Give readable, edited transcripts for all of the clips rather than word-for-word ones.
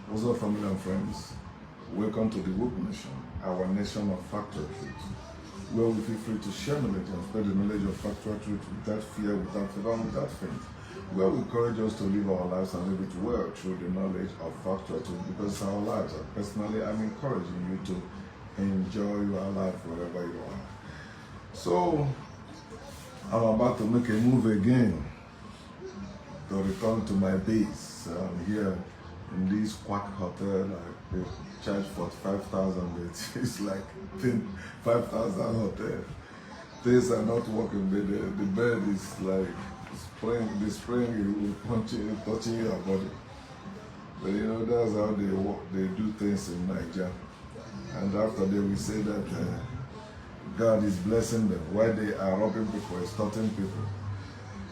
What's up, family and friends? Welcome to the Woke Nation, our nation of factual truth, where we feel free to share knowledge and spread the knowledge of factual truth without fear, without favor, and without faith, where we encourage us to live our lives and live it well through the knowledge of factual truth because it's our lives. And personally, I'm encouraging you to enjoy your life wherever you are. So, I'm about to make a move again to return to my base. Here in this quack hotel, like they charge 45,000. It's like 5,000 hotel. Things are not working, but the bed is like the spring will touching your body. But you know, that's how they work, they do things in Nigeria. And after they will say that God is blessing them while they are robbing people, extorting people.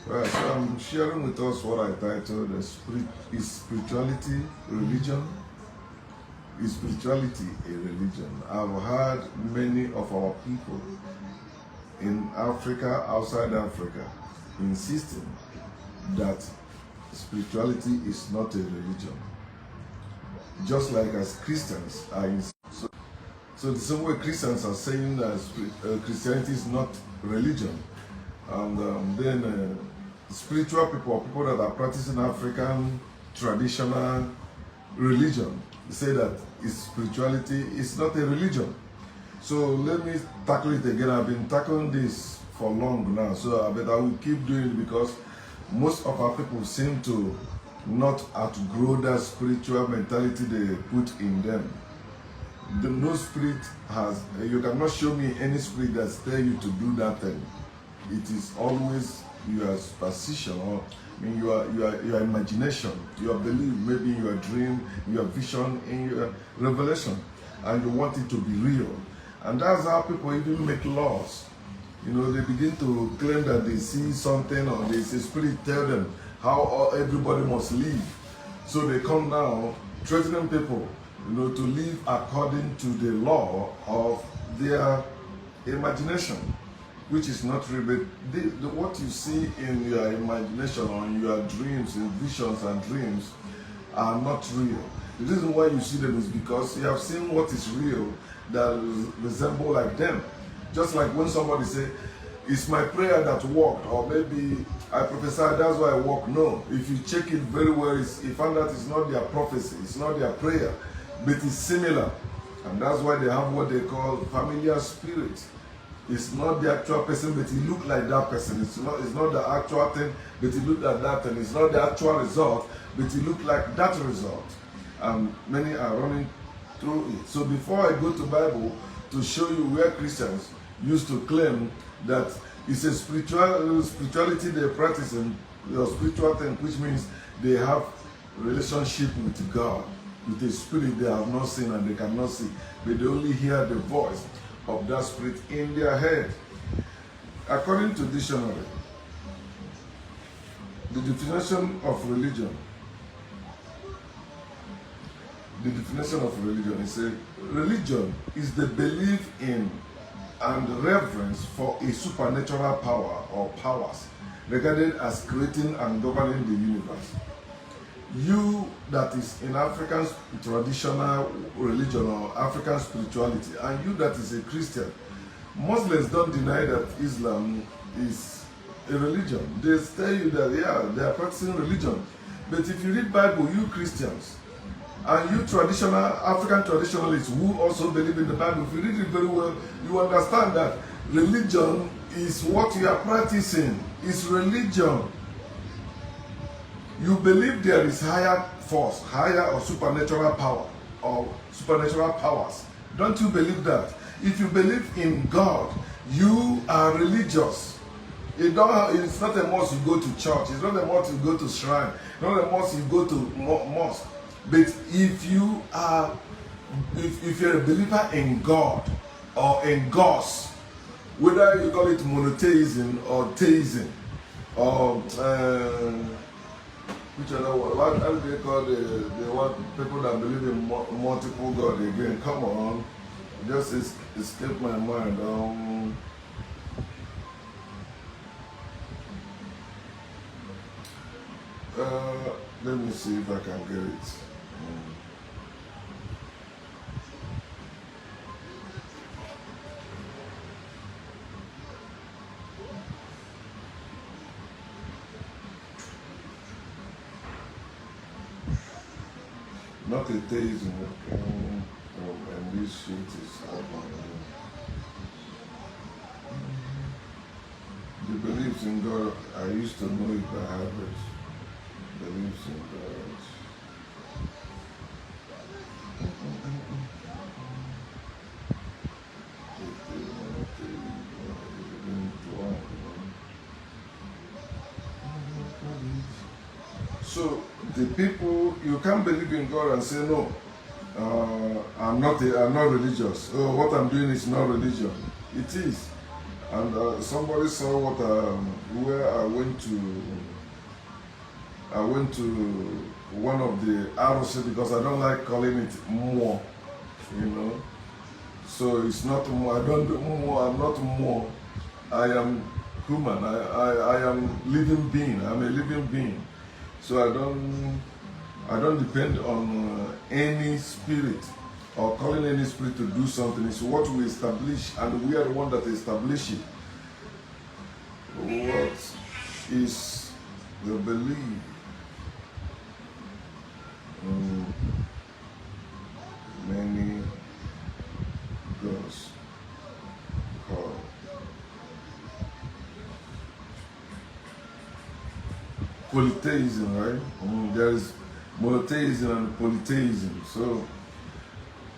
Well, so I'm sharing with us what I titled Is Spirituality Religion? Is spirituality a religion? I've heard many of our people in Africa, outside Africa, insisting that spirituality is not a religion. Just like as Christians are so the same way Christians are saying that Christianity is not religion, and then spiritual people that are practicing African traditional religion say that spirituality is not a religion. So let me tackle it again. I've been tackling this for long now, so I will keep doing it because most of our people seem to not outgrow that spiritual mentality they put in them. No spirit has, you cannot show me any spirit that's tell you to do that thing. It is always your superstition, or your imagination, your belief, maybe your dream, your vision, in your revelation, and you want it to be real. And that's how people even make laws. You know, they begin to claim that they see something or they see spirit tell them how everybody must live. So they come now threatening people, you know, to live according to the law of their imagination, which is not real. But what you see in your imagination or in your dreams, in visions and dreams, are not real. The reason why you see them is because you have seen what is real that resemble like them. Just like when somebody say, it's my prayer that worked, or maybe I prophesy, that's why I work. No, if you check it very well, you find that it's not their prophecy, it's not their prayer, but it's similar. And that's why they have what they call familiar spirit. It's not the actual person, but it look like that person. It's not the actual thing, but it look like that thing. It's not the actual result, but it look like that result. And many are running through it. So before I go to Bible to show you where Christians used to claim that it's a spirituality they're practicing, a spiritual thing, which means they have relationship with God, with a spirit they have not seen and they cannot see, but they only hear the voice of that spirit in their head. According to dictionary, the definition of religion is a religion is the belief in and reverence for a supernatural power or powers regarded as creating and governing the universe. You that is in African traditional religion or African spirituality, and you that is a Christian, Muslims don't deny that Islam is a religion. They tell you that, yeah, they are practicing religion. But if you read Bible, you Christians, and you traditional African traditionalists who also believe in the Bible, if you read it very well, you understand that religion is what you are practicing. It's religion. You believe there is higher force, higher or supernatural power or supernatural powers. Don't you believe that? If you believe in God, you are religious. It's not a must you go to church. It's not a must you go to shrine. It's not a must you go to mosque. But if you are, if you're a believer in God or in gods, whether you call it monotheism or theism or which other one? What do they call the one people that believe in multiple God again? Come on, just escape my mind. Let me see if I can get it. Not a theism. And this shit is happening. The beliefs in God, I used to know it by habit. Beliefs in God. So the people, you can't believe in God and say no. I'm not religious. Oh, what I'm doing is not religion. It is. And somebody saw what where I went to one of the ROC because I don't like calling it more, you know. So it's not more. I don't do more. I'm not more. I am human. I am living being. I'm a living being. So I don't depend on any spirit or calling any spirit to do something. It's what we establish, and we are the one that establish it. What is the belief in many gods called? Polytheism, right? There is monotheism and polytheism.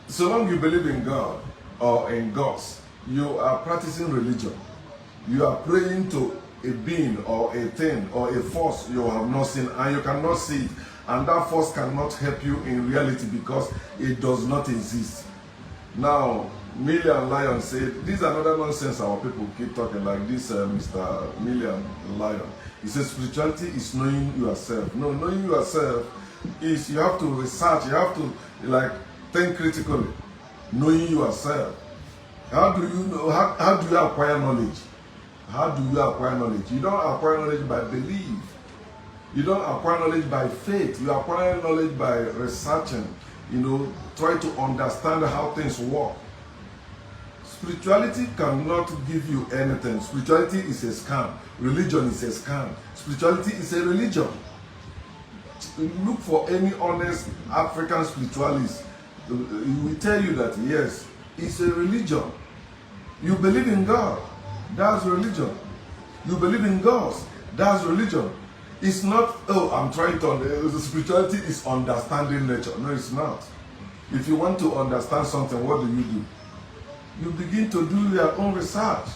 So long you believe in God or in gods, you are practicing religion. You are praying to a being or a thing or a force you have not seen and you cannot see it. And that force cannot help you in reality because it does not exist. Now, Million Lion said, this is another nonsense our people keep talking like this, Mr. Million Lion. He says spirituality is knowing yourself. No, knowing yourself is you have to research, you have to like think critically. Knowing yourself. How do you know? How do you acquire knowledge? How do you acquire knowledge? You don't acquire knowledge by belief. You don't acquire knowledge by faith. You acquire knowledge by researching. You know, try to understand how things work. Spirituality cannot give you anything. Spirituality is a scam. Religion is a scam. Spirituality is a religion. Look for any honest African spiritualist. He will tell you that yes, it's a religion. You believe in God, that's religion. You believe in gods, that's religion. It's not, oh, I'm trying to, spirituality is understanding nature. No, it's not. If you want to understand something, what do? You begin to do your own research.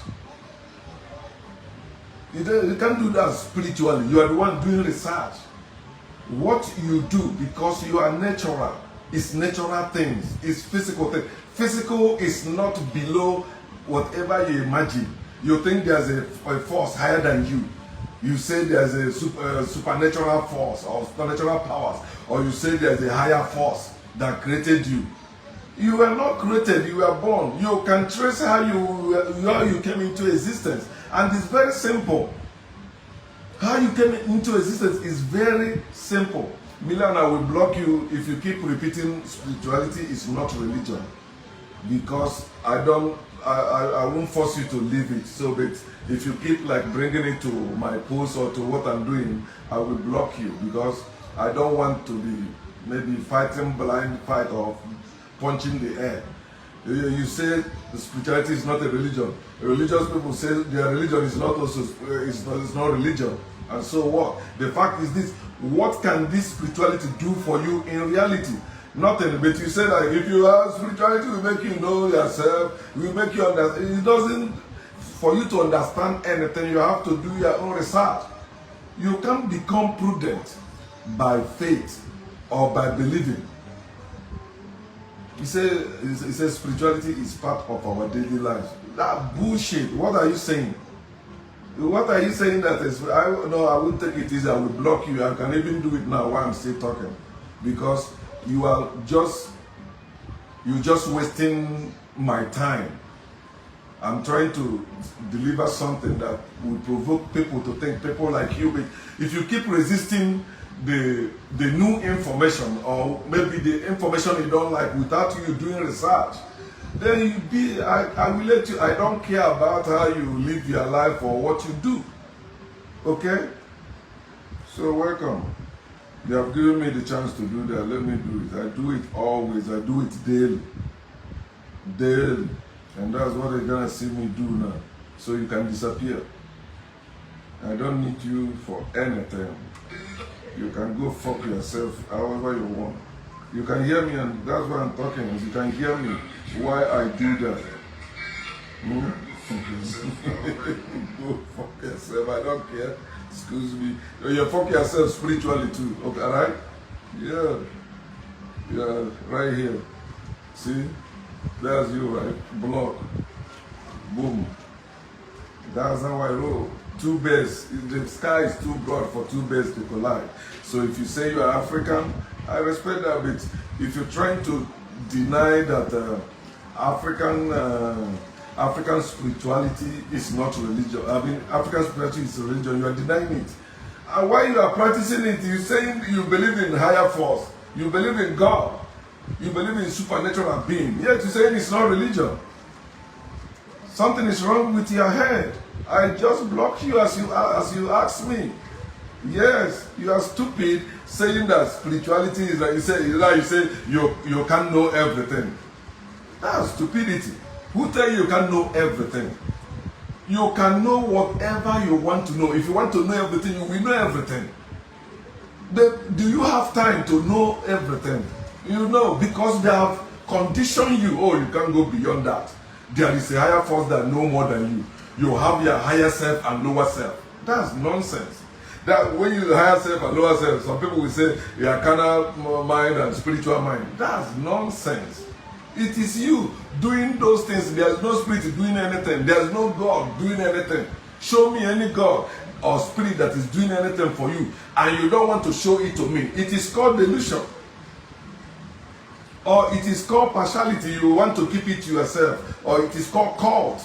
You can't do that spiritually. You are the one doing research. What you do, because you are natural, is natural things, is physical things. Physical is not below whatever you imagine. You think there's a force higher than you. You say there's a supernatural force or supernatural powers, or you say there's a higher force that created you. You were not created, you were born. You can trace how you came into existence. And it's very simple. How you came into existence is very simple. Milan, I will block you if you keep repeating spirituality is not religion. Because I won't force you to leave it. So but if you keep like bringing it to my post or to what I'm doing, I will block you because I don't want to be maybe fighting blind fight or punching the air. You say the spirituality is not a religion. Religious people say their religion is not also it's not religion. And so what? The fact is this: what can this spirituality do for you in reality? Nothing. But you say that if you have spirituality, will make you know yourself, will make you understand. It doesn't. For you to understand anything, you have to do your own research. You can't become prudent by faith or by believing. He says spirituality is part of our daily lives. That bullshit. What are you saying? What are you saying that is? I won't take it easy. I will block you. I can even do it now while I'm still talking, because you are just wasting my time. I'm trying to deliver something that will provoke people to think. People like you, but if you keep resisting the new information, or maybe the information you don't like, without you doing research, then I will let you. I don't care about how you live your life or what you do. Okay? So welcome. They have given me the chance to do that. Let me do it. I do it always. I do it daily. Daily. And that's what they're going to see me do now. So you can disappear. I don't need you for anything. You can go fuck yourself however you want. You can hear me, and that's why I'm talking. You can hear me why I do that. Go fuck yourself. I don't care. Excuse me. You fuck yourself spiritually too. Okay, alright? Yeah. Yeah, right here. See? That's you, right? Block. Boom. That's how I roll. Two bears. The sky is too broad for two bears to collide. So if you say you are African, I respect that, but if you're trying to deny that African spirituality is not religion, I mean African spirituality is religion, you are denying it. And while you are practicing it, you're saying you believe in higher force, you believe in God, you believe in supernatural being, yet you're saying it's not religion. Something is wrong with your head. I just block you as you asked me. Yes, you are stupid saying that spirituality is like you say you can't know everything. That's stupidity. Who tell you can't know everything? You can know whatever you want to know. If you want to know everything, you will know everything. Do you have time to know everything? You know, because they have conditioned you. Oh, you can't go beyond that. There is a higher force that know more than you. You have your higher self and lower self. That's nonsense. That when you higher self and lower self, some people will say you are carnal mind and spiritual mind. That's nonsense. It is you doing those things. There is no spirit doing anything. There is no God doing anything. Show me any God or spirit that is doing anything for you, and you don't want to show it to me. It is called delusion. Or it is called partiality. You want to keep it to yourself. Or it is called cult.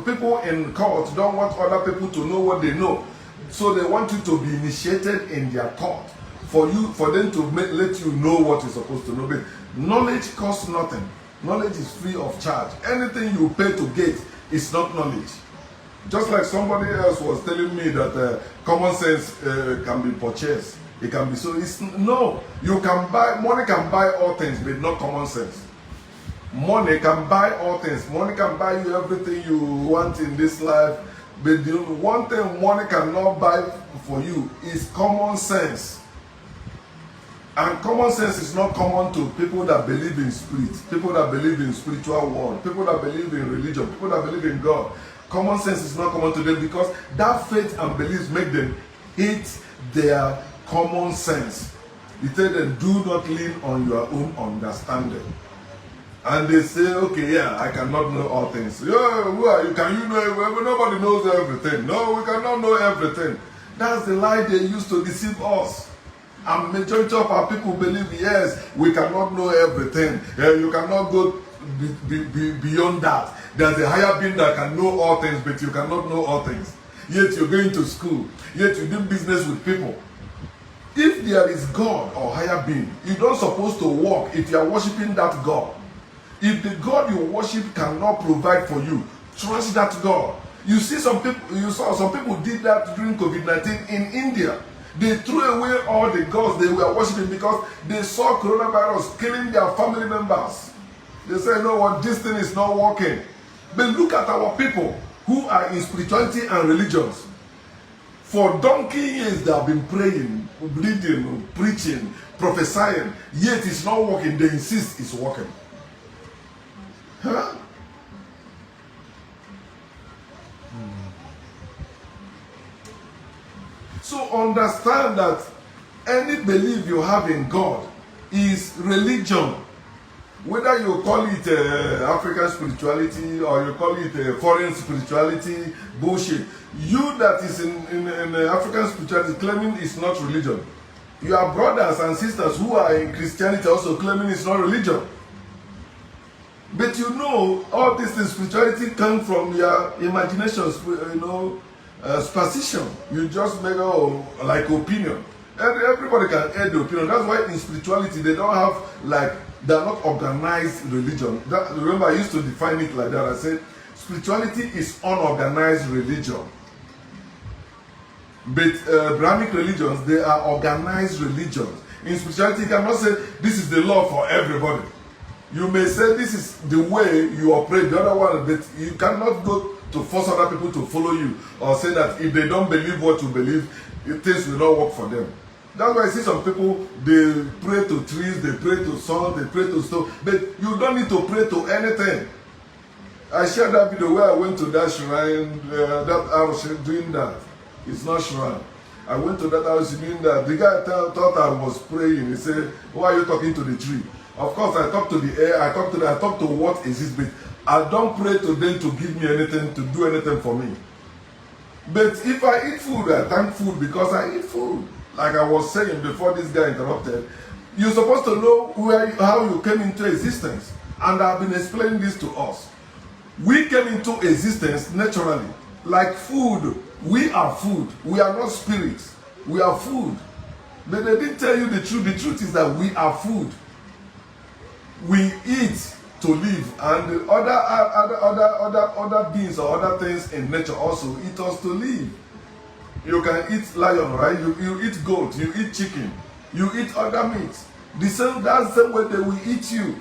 People in cult don't want other people to know what they know. So they want you to be initiated in their thought. For them to let you know what you're supposed to know. But knowledge costs nothing. Knowledge is free of charge. Anything you pay to get is not knowledge. Just like somebody else was telling me that common sense can be purchased. It can be so. No, you can buy, money can buy all things, but not common sense. Money can buy all things. Money can buy you everything you want in this life. But the one thing money cannot buy for you is common sense. And common sense is not common to people that believe in spirit, people that believe in spiritual world, people that believe in religion, people that believe in God. Common sense is not common to them because that faith and beliefs make them hate their common sense. You tell them, do not lean on your own understanding. And they say, okay, yeah, I cannot know all things. Yeah, who are you? Can you know everything? Nobody knows everything. No, we cannot know everything. That's the lie they use to deceive us. And majority of our people believe, yes, we cannot know everything. You cannot go beyond that. There's a higher being that can know all things, but you cannot know all things. Yet you're going to school. Yet you do business with people. If there is God or higher being, you're not supposed to walk if you are worshiping that God. If the God you worship cannot provide for you, trust that God. You see some people, you saw some people did that during COVID-19 in India. They threw away all the gods they were worshiping because they saw coronavirus killing their family members. They said, you know what, this thing is not working. But look at our people who are in spirituality and religions. For donkey years they have been praying, bleeding, preaching, prophesying, yet it's not working. They insist it's working. Huh? So understand that any belief you have in God is religion. Whether you call it African spirituality or you call it foreign spirituality, bullshit. You that is in African spirituality claiming it's not religion. Your brothers and sisters who are in Christianity also claiming it's not religion. But you know, all this spirituality comes from your imagination, you know, superstition. You just make like opinion. And everybody can add the opinion. That's why in spirituality they don't have they're not organized religion. Remember, I used to define it like that. I said spirituality is unorganized religion. But Abrahamic religions, they are organized religions. In spirituality, you cannot say this is the law for everybody. You may say this is the way you operate, the other one, but you cannot go to force other people to follow you or say that if they don't believe what you believe, things will not work for them. That's why I see some people, they pray to trees, they pray to sun, they pray to stone, but you don't need to pray to anything. I shared that video where I went to that shrine, that I was doing that. It's not shrine. I went to that house doing that. The guy thought I was praying. He said, why are you talking to the tree? Of course, I talk to the air, I talk to what exists, but I don't pray to them to give me anything, to do anything for me. But if I eat food, I thank food because I eat food. Like I was saying before this guy interrupted, you're supposed to know how you came into existence. And I've been explaining this to us. We came into existence naturally. Like food, we are food. We are not spirits. We are food. But they didn't tell you the truth. The truth is that we are food. We eat to live, and other beings or other things in nature also eat us to live. You can eat lion, right? You eat goat, you eat chicken, you eat other meats. That's the same way they will eat you.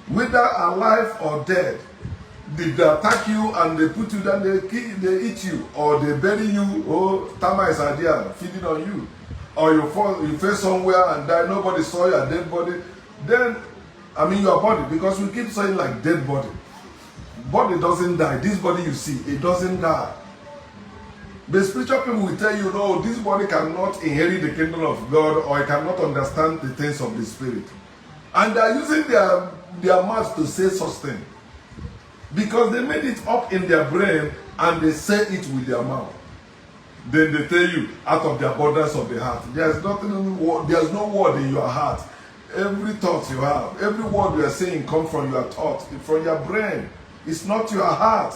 Whether alive or dead, they attack you and they put you down, they eat you, or they bury you, or termites are there feeding on you, or you face somewhere and die, nobody saw your dead body, then your body, because we keep saying like dead body. Body doesn't die. This body you see, it doesn't die. The spiritual people will tell you, no, this body cannot inherit the kingdom of God, or it cannot understand the things of the spirit. And they are using their mouths to say such things. Because they made it up in their brain and they say it with their mouth. Then they tell you, out of the abundance of the heart. There's no word in your heart. Every thought you have, every word you are saying comes from your thought, from your brain. It's not your heart.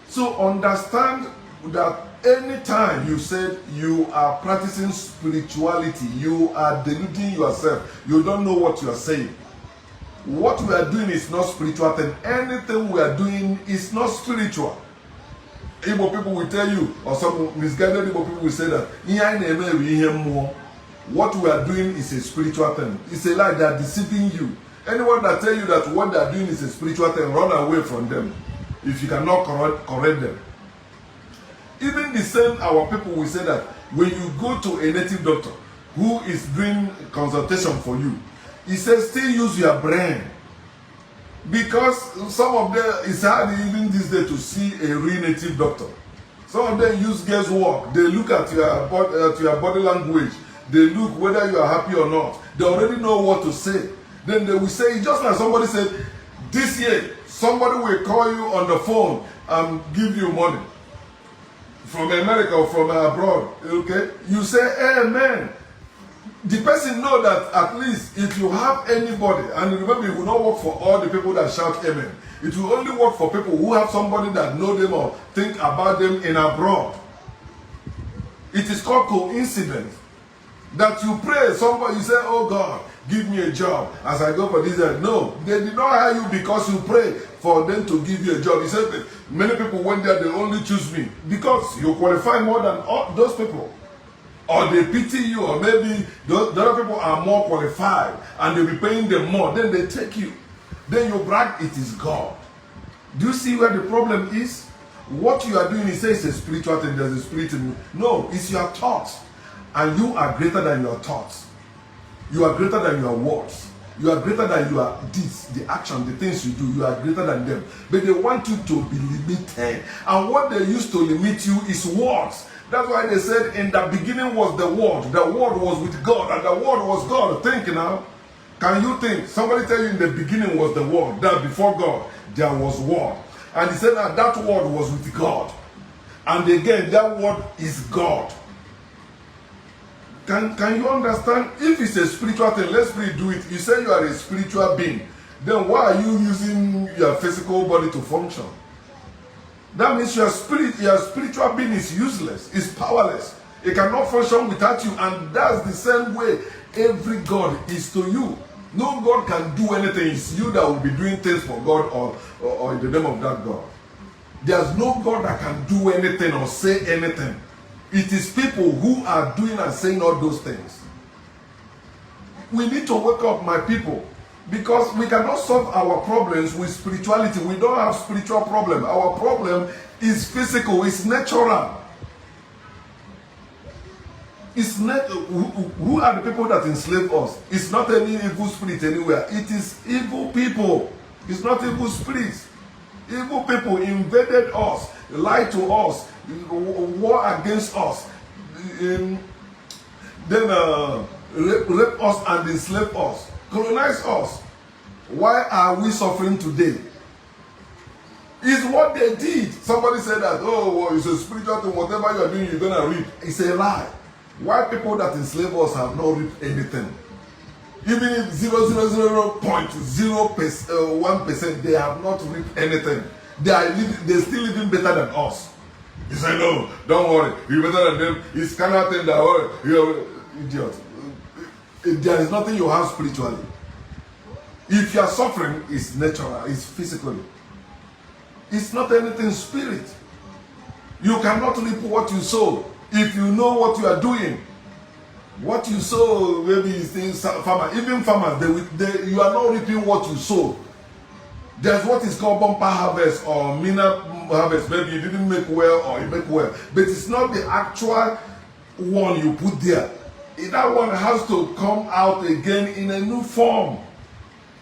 So understand that anytime you said you are practicing spirituality, you are deluding yourself. You don't know what you are saying. What we are doing is not spiritual thing. Anything we are doing is not spiritual. Igbo people will tell you, or some misguided Igbo people will say that what we are doing is a spiritual thing. It's a lie. They are deceiving you. Anyone that tell you that what they are doing is a spiritual thing, run away from them. If you cannot correct them. Even the same, our people will say that when you go to a native doctor who is doing consultation for you, he says still use your brain. Because some of them, it's hard even this day to see a real native doctor. Some of them use guesswork. They look at your body language. They look whether you are happy or not. They already know what to say. Then they will say, just like somebody said, this year, somebody will call you on the phone and give you money. From America or from abroad, okay? You say, amen. The person know that at least if you have anybody, and remember it will not work for all the people that shout amen. It will only work for people who have somebody that know them or think about them in abroad. It is called coincidence. That you pray, somebody, you say, oh God, give me a job as I go for this. No, they did not hire you because you pray for them to give you a job. He said, many people went there, they only choose me because you qualify more than all those people. Or they pity you, or maybe the other people are more qualified and they'll be paying them more. Then they take you. Then you brag, it is God. Do you see where the problem is? What you are doing, he says, it's a spiritual thing, there's a spirit in you. No, it's your thoughts. And you are greater than your thoughts. You are greater than your words. You are greater than your deeds, the action, the things you do. You are greater than them. But they want you to be limited. And what they used to limit you is words. That's why they said in the beginning was the Word. The Word was with God, and the Word was God. Think now. Can you think? Somebody tell you in the beginning was the Word. That before God, there was Word. And he said that Word was with God. And again, that Word is God. Can you understand? If it's a spiritual thing, let's do it. You say you are a spiritual being. Then why are you using your physical body to function? That means your spiritual being is useless, is powerless. It cannot function without you. And that's the same way every God is to you. No God can do anything. It's you that will be doing things for God or in the name of that God. There's no God that can do anything or say anything. It is people who are doing and saying all those things. We need to wake up, my people, because we cannot solve our problems with spirituality. We don't have spiritual problem. Our problem is physical, it's natural. It's not who are the people that enslave us? It's not any evil spirit anywhere. It is evil people. It's not evil spirits. Evil people invaded us, lied to us, war against us, then rape us and enslave us, colonize us. Why are we suffering today? It's what they did. Somebody said that, oh, well, it's a spiritual thing, whatever you are doing, you're going to reap. It's a lie. Why people that enslave us have not reaped anything? Even if 0.01%, they have not reaped anything. They're still living better than us. You say, no, don't worry, you're better than them. It's kind of thing that, oh, you're idiot. There is nothing you have spiritually. If you are suffering, it's natural, it's physically. It's not anything spirit. You cannot reap what you sow. If you know what you are doing, what you sow, maybe you think farmers, even farmers, you are not reaping what you sow. There's what is called bumper harvest or mina harvest. Maybe you didn't make well or you make well, but it's not the actual one you put there. That one has to come out again in a new form,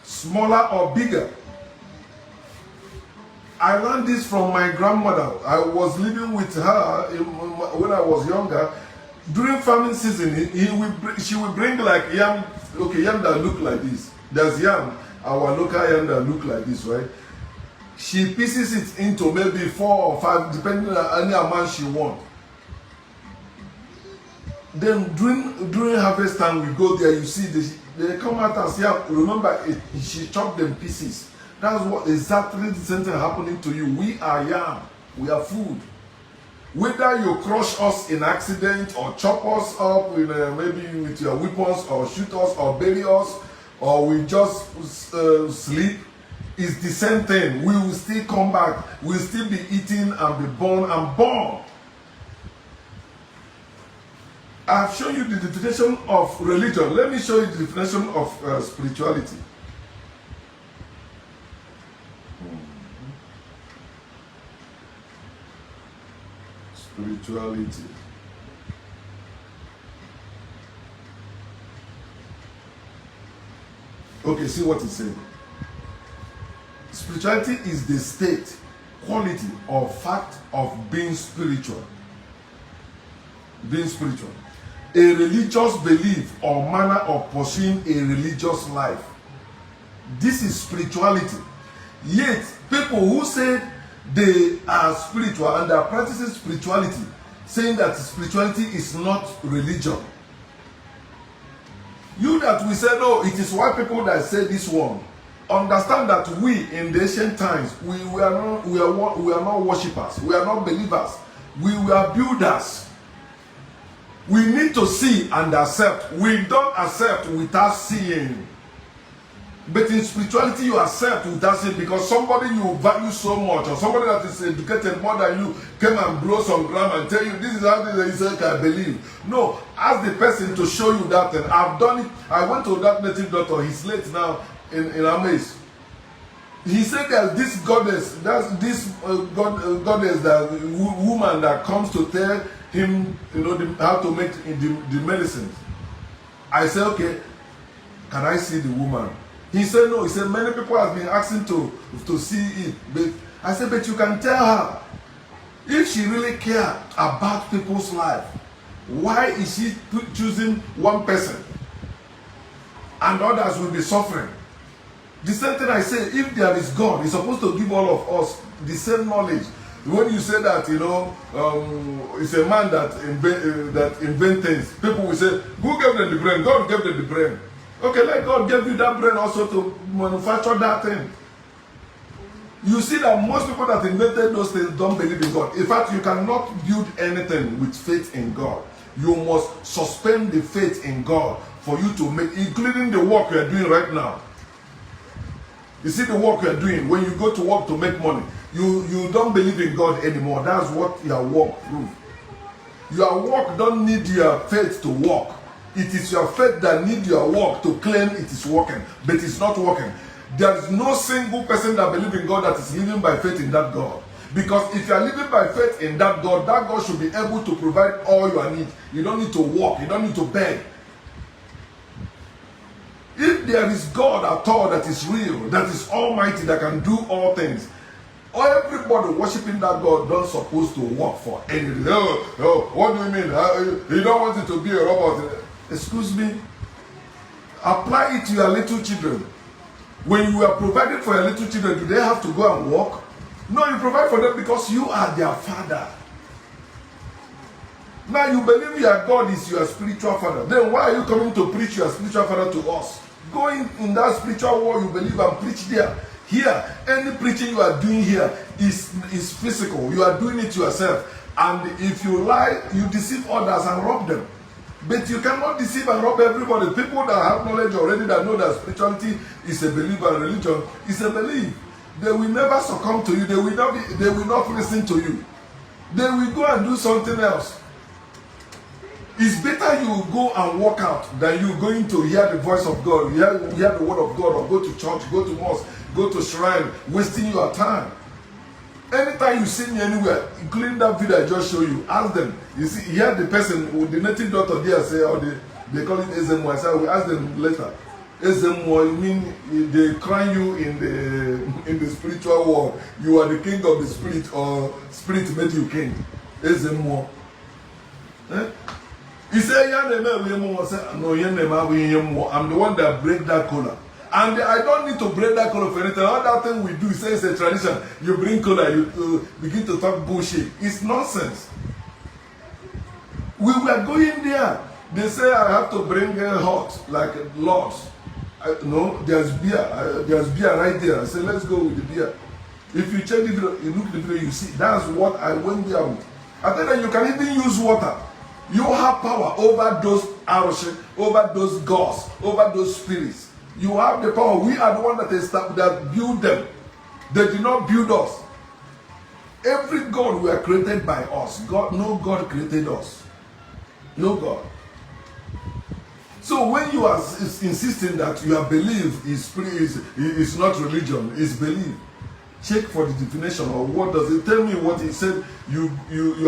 smaller or bigger. I learned this from my grandmother. I was living with her when I was younger. During farming season, she would bring like yam, yam that look like this. There's yam, our local yam that look like this, right? She pieces it into maybe 4 or 5, depending on any amount she wants. Then during harvest time, we go there, you see, they come out and say, remember, she chopped them pieces. That's what exactly the same thing happening to you. We are yam, we are food. Whether you crush us in accident or chop us up in, maybe with your weapons or shoot us or bury us or we just sleep, it's the same thing. We will still come back. We will still be eaten and be born and born. I've shown you the definition of religion. Let me show you the definition of spirituality. Spirituality. Okay, see what it's saying. Spirituality is the state, quality, or fact of being spiritual. Being spiritual. A religious belief or manner of pursuing a religious life. This is spirituality. Yet, people who say they are spiritual and they are practicing spirituality, saying that spirituality is not religion. You that we say, no, it is white people that say this one. Understand that we, in the ancient times, we are not worshippers. We are not believers. We were builders. We need to see and accept. We don't accept without seeing. But in spirituality, you accept without seeing, because somebody you value so much, or somebody that is educated more than you, came and blow some ground and tell you, this is how this is, I believe. No, ask the person to show you that thing. I've done it. I went to that native doctor. He's late now in Amaze. He said there's this goddess, goddess, that woman that comes to tell him, how to make the medicine. I said, okay, can I see the woman? He said, no. He said, many people have been asking to see it. But I said, but you can tell her. If she really cares about people's life, why is she choosing one person? And others will be suffering. The same thing I say, if there is God, He's supposed to give all of us the same knowledge. When you say that, it's a man that invent things, people will say, who gave them the brain? God gave them the brain. Okay, let God give you that brain also to manufacture that thing. You see that most people that invented those things don't believe in God. In fact, you cannot build anything with faith in God. You must suspend the faith in God for you to make, including the work you are doing right now. You see the work you are doing, when you go to work to make money, You don't believe in God anymore. That's what your work proves. Your work don't need your faith to work. It is your faith that needs your work to claim it is working, but it's not working. There is no single person that believes in God that is living by faith in that God. Because if you are living by faith in that God should be able to provide all your needs. You don't need to work. You don't need to beg. If there is God at all that is real, that is almighty, that can do all things, everybody worshiping that God don't supposed to work for anything. Oh, what do you mean? You don't want it to be a robot? Excuse me. Apply it to your little children. When you are providing for your little children, do they have to go and work? No, you provide for them because you are their father. Now you believe your God is your spiritual father. Then why are you coming to preach your spiritual father to us? Go in that spiritual world you believe and preach there. Here, any preaching you are doing here is physical. You are doing it yourself. And if you lie, you deceive others and rob them. But you cannot deceive and rob everybody. People that have knowledge already, that know that spirituality is a belief and religion is a belief. They will never succumb to you. They will not listen to you. They will go and do something else. It's better you go and walk out than you going to hear the voice of God, hear the word of God, or go to church, go to mosque, go to shrine, wasting your time. Anytime you see me anywhere, including that video I just showed you, ask them. You see, hear the person with the native doctor there say, or they call it Ezemo. I said, we ask them later. Ezemo, you mean they crown you in the spiritual world. You are the king of the spirit, or spirit made you king. Ezemo. Eh? He said, no, I'm the one that break that collar. And I don't need to break that collar for anything. All that thing we do, say it's a tradition. You bring collar, you begin to talk bullshit. It's nonsense. We were going there. They say I have to bring hot, like lots. No, there's beer. There's beer right there. I say, let's go with the beer. If you check the video, you look at the video, you see, that's what I went there with. I think that you can even use water. You have power over those arrows, over those gods, over those spirits. You have the power. We are the one that build them. They did not build us. Every God we are created by us. No God created us. No God. So when you are insisting that your belief is not religion, is belief, check for the definition of what does it tell me. What he said. You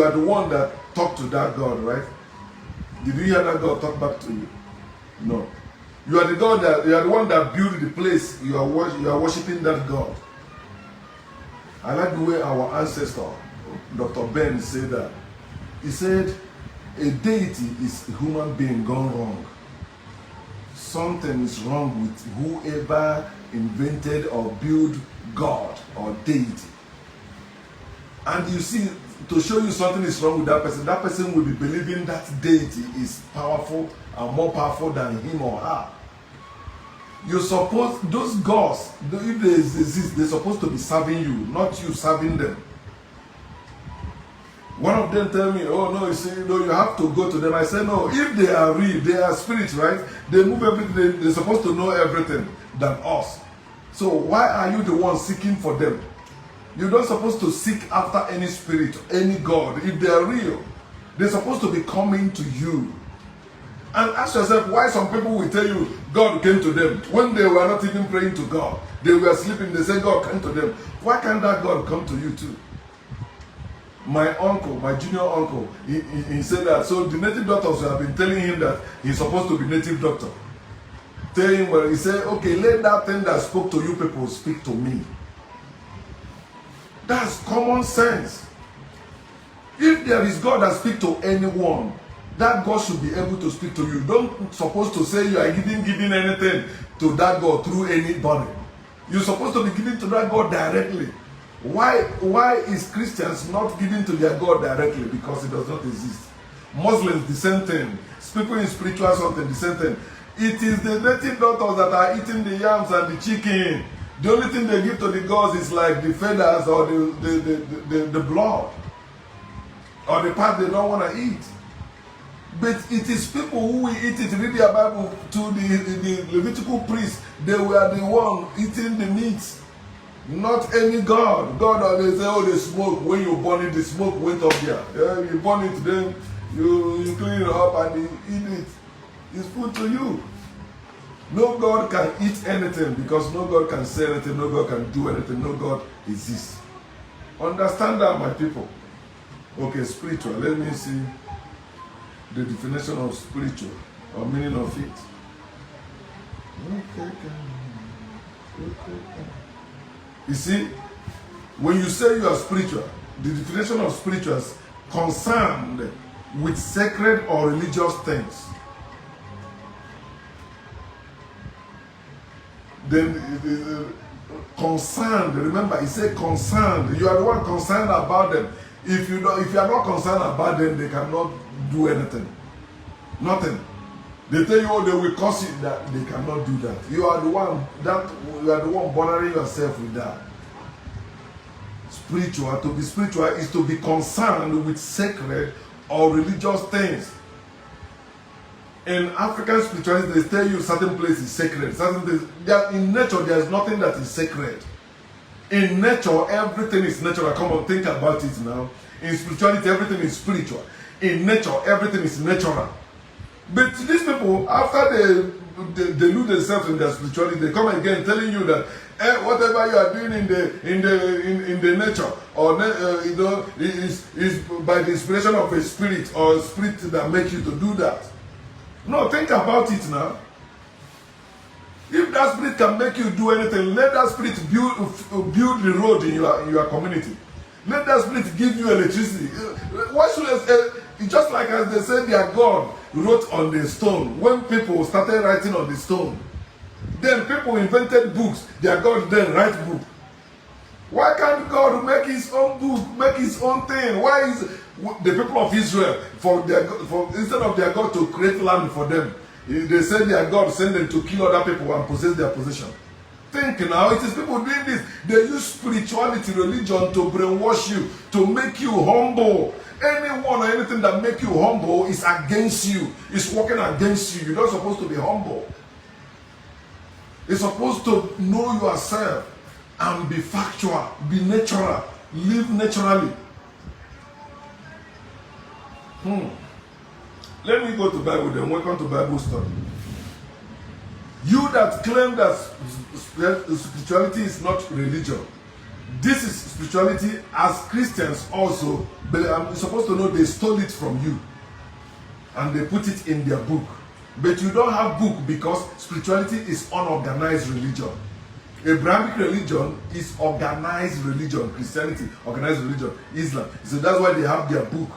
are the one that talked to that God, right? Did you hear that God talk back to you? No. You are the one that built the place. You are worshiping that God. I like the way our ancestor, Dr. Ben, said that. He said, a deity is a human being gone wrong. Something is wrong with whoever invented or built God or deity. And you see, to show you something is wrong with that person will be believing that deity is powerful and more powerful than him or her. You suppose those gods, if they exist, they're supposed to be serving you, not you serving them. One of them tell me, oh no, you see, no, you have to go to them. I say, no, if they are real, they are spirits, right? They move everything, they're supposed to know everything than us. So why are you the one seeking for them? You're not supposed to seek after any spirit, any God. If they are real, they're supposed to be coming to you. And ask yourself why some people will tell you God came to them when they were not even praying to God. They were sleeping, they say God came to them. Why can't that God come to you too? My uncle, my junior uncle, he said that. So the native doctors have been telling him that he's supposed to be native doctor. Tell him, well, he said, okay, let that thing that spoke to you people speak to me. That's common sense. If there is God that speaks to anyone, that God should be able to speak to you. Don't supposed to say you are giving anything to that God through anybody. You're supposed to be giving to that God directly. Why is Christians not giving to their God directly? Because it does not exist. Muslims, the same thing. People in spiritual something, the same thing. It is the native doctors that are eating the yams and the chicken. The only thing they give to the gods is like the feathers or the blood or the part they don't want to eat. But it is people who will eat it. Read their Bible to the Levitical priests. They were the one eating the meat. Not any God. God, they say, oh, the smoke, when you burn it, the smoke went up there. Yeah, you burn it, then you clean it up and you eat it. It's food to you. No God can eat anything because no God can say anything, no God can do anything, no God exists. Understand that, my people. Okay, spiritual. Let me see the definition of spiritual or meaning of it. Okay. You see, when you say you are spiritual, the definition of spiritual is concerned with sacred or religious things. Then concerned, remember, he said concerned. You are the one concerned about them. If you are not concerned about them, they cannot do anything. Nothing. They tell you, oh, they will cause you that they cannot do that. You are the one bothering yourself with that. Spiritual, to be spiritual is to be concerned with sacred or religious things. In African spirituality, they tell you certain place is sacred. Certain things, in nature, there is nothing that is sacred. In nature, everything is natural. Come on, think about it now. In spirituality, everything is spiritual. In nature, everything is natural. But these people, after they lose themselves in their spirituality, they come again telling you that whatever you are doing in the nature, or is by the inspiration of a spirit or a spirit that makes you to do that. No, think about it now. If that spirit can make you do anything, let that spirit build the road in your community. Let that spirit give you electricity. Why should I say? Just like as they said their God wrote on the stone. When people started writing on the stone, then people invented books. Their God then write book. Why can't God make his own book, make his own thing? Why is the people of Israel, instead of their God to create land for them, they said their God send them to kill other people and possess their possession? Think now, it is people doing this. They use spirituality, religion to brainwash you, to make you humble. Anyone or anything that make you humble is against you. It's working against you. You're not supposed to be humble. You're supposed to know yourself and be factual, be natural, live naturally. Let me go to Bible then. Welcome to Bible study. You that claim that spirituality is not religion. This is spirituality. As Christians also, I'm supposed to know they stole it from you. And they put it in their book. But you don't have book because spirituality is unorganized religion. Abrahamic religion is organized religion. Christianity, organized religion. Islam. So that's why they have their book.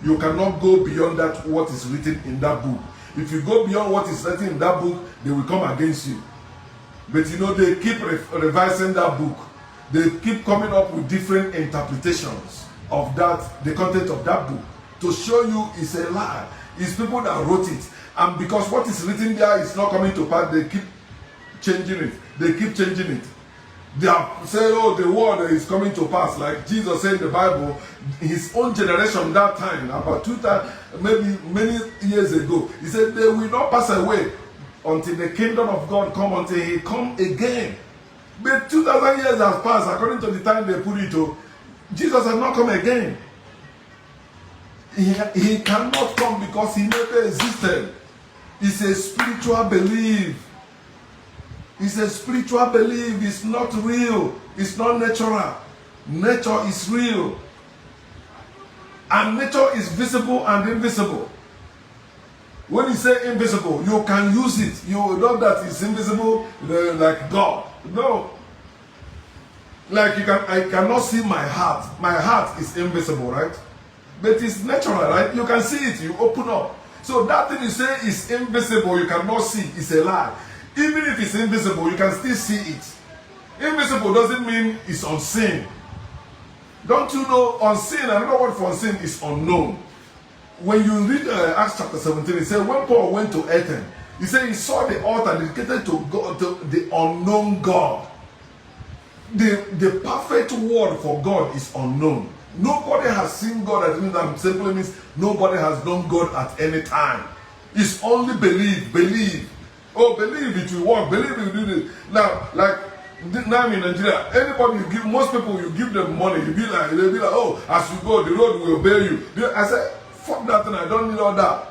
You cannot go beyond that, what is written in that book. If you go beyond what is written in that book, they will come against you. But you know, they keep revising that book. They keep coming up with different interpretations of that, the content of that book, to show you it's a lie. It's people that wrote it. And because what is written there is not coming to pass, they keep changing it. They keep changing it. They are saying, oh, the word is coming to pass. Like Jesus said in the Bible, his own generation that time, about 2,000, maybe many years ago, he said, they will not pass away until the kingdom of God come, until he come again. But 2,000 years has passed according to the time they put it to. Jesus has not come again. He cannot come because he never existed. It's a spiritual belief. It's a spiritual belief. It's not real. It's not natural. Nature is real. And nature is visible and invisible. When you say invisible, you can use it. You know that it's invisible like God. No. Like I cannot see my heart. My heart is invisible, right? But it's natural, right? You can see it. You open up. So that thing you say is invisible, you cannot see. It's a lie. Even if it's invisible, you can still see it. Invisible doesn't mean it's unseen. Don't you know unseen? Another word for unseen is unknown. When you read Acts chapter 17, it says when Paul went to Athens, he said he saw the altar dedicated to God, to the unknown God. The perfect word for God is unknown. Nobody has seen God at any time. Simply means nobody has known God at any time. It's only believe. Oh, believe it will work. Believe it will do this. Now, like Now in Nigeria, anybody you give, most people you give them money, they'll be like, oh, as you go, the road will obey you. I said, fuck that thing, I don't need all that.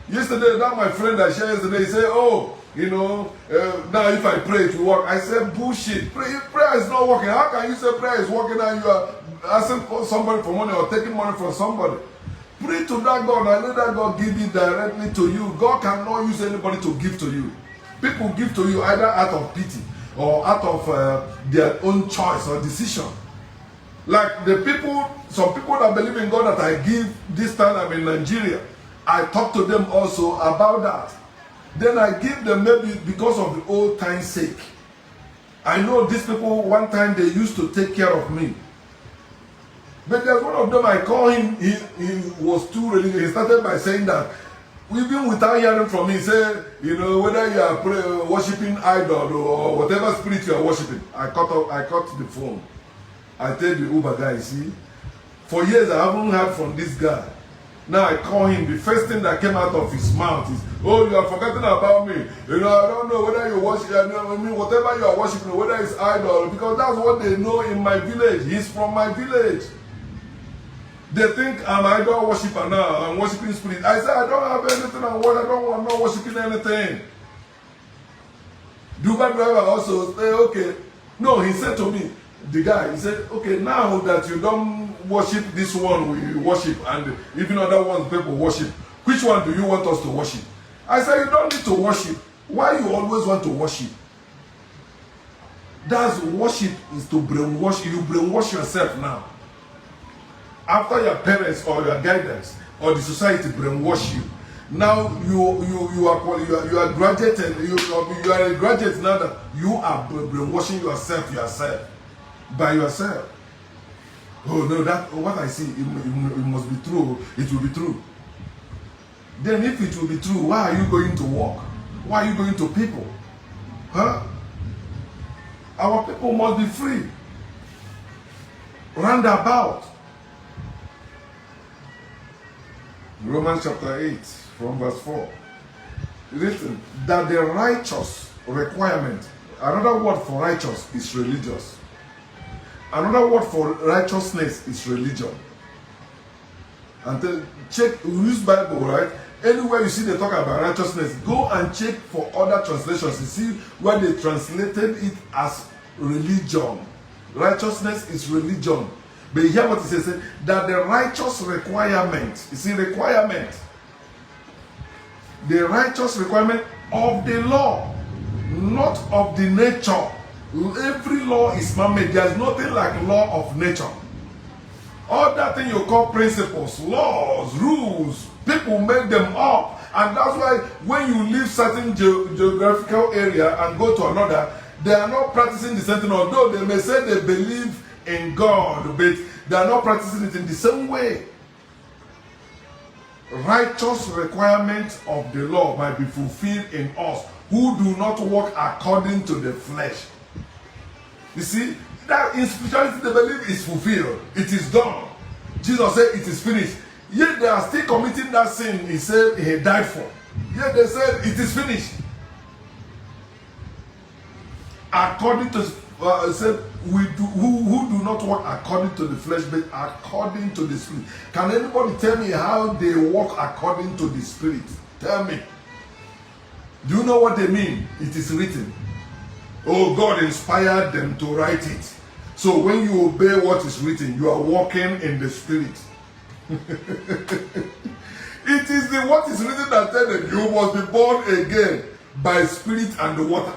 Yesterday, that my friend I shared yesterday, he said, oh, now if I pray it will work. I said, bullshit. Prayer is not working. How can you say prayer is working and you are asking somebody for money or taking money from somebody? Pray to that God and let that God give it directly to you. God cannot use anybody to give to you. People give to you either out of pity or out of their own choice or decision. Like some people that believe in God that I give this time I'm in Nigeria, I talk to them also about that. Then I give them maybe because of the old time's sake. I know these people, one time they used to take care of me. But there's one of them, I call him, he was too religious. He started by saying that, even without hearing from me, he said, whether you are worshiping idol or whatever spirit you are worshiping. I cut the phone. I tell the Uber guy, see, for years I haven't heard from this guy. Now I call him, the first thing that came out of his mouth is, oh, you are forgetting about me. I don't know whether you worship, whatever you are worshiping, whether it's idol, because that's what they know in my village. He's from my village. They think I'm idol worshiper now, I'm worshiping spirit. I said, I don't have anything I'm not worshiping anything. The Uber driver also said, okay. No, he said to me, the guy, he said, okay, now that you don't worship this one we worship and even other ones people worship, which one do you want us to worship? I said, you don't need to worship. Why you always want to worship? That's worship is to brainwash you. You brainwash yourself now. After your parents or your guidance or the society brainwash you, now you are graduated. You are a graduate now that you are brainwashing yourself by yourself. Oh no, that what I see, it must be true. It will be true. Then if it will be true, why are you going to work? Why are you going to people? Huh? Our people must be free. Roundabout. Romans chapter 8, from verse 4. Written that the righteous requirement, another word for righteous is religious. Another word for righteousness is religion. And then check, we use Bible, right? Anywhere you see they talk about righteousness, go and check for other translations. You see where they translated it as religion. Righteousness is religion. But you hear what it says, that the righteous requirement, you see, requirement, the righteous requirement of the law, not of the nature. Every law is man-made. There's nothing like law of nature. All that thing you call principles, laws, rules, people make them up. And that's why when you leave certain geographical area and go to another, they are not practicing the same thing. Although they may say they believe in God, but they are not practicing it in the same way. Righteous requirements of the law might be fulfilled in us who do not walk according to the flesh. You see, that in spirituality they believe is fulfilled. It is done. Jesus said it is finished. Yet they are still committing that sin he said he died for. Yet they said it is finished. According to said we do who do not walk according to the flesh, but according to the spirit. Can anybody tell me how they walk according to the spirit? Tell me. Do you know what they mean? It is written. Oh, God inspired them to write it. So when you obey what is written, you are walking in the spirit. It is the what is written that tells them you must be born again by spirit and the water,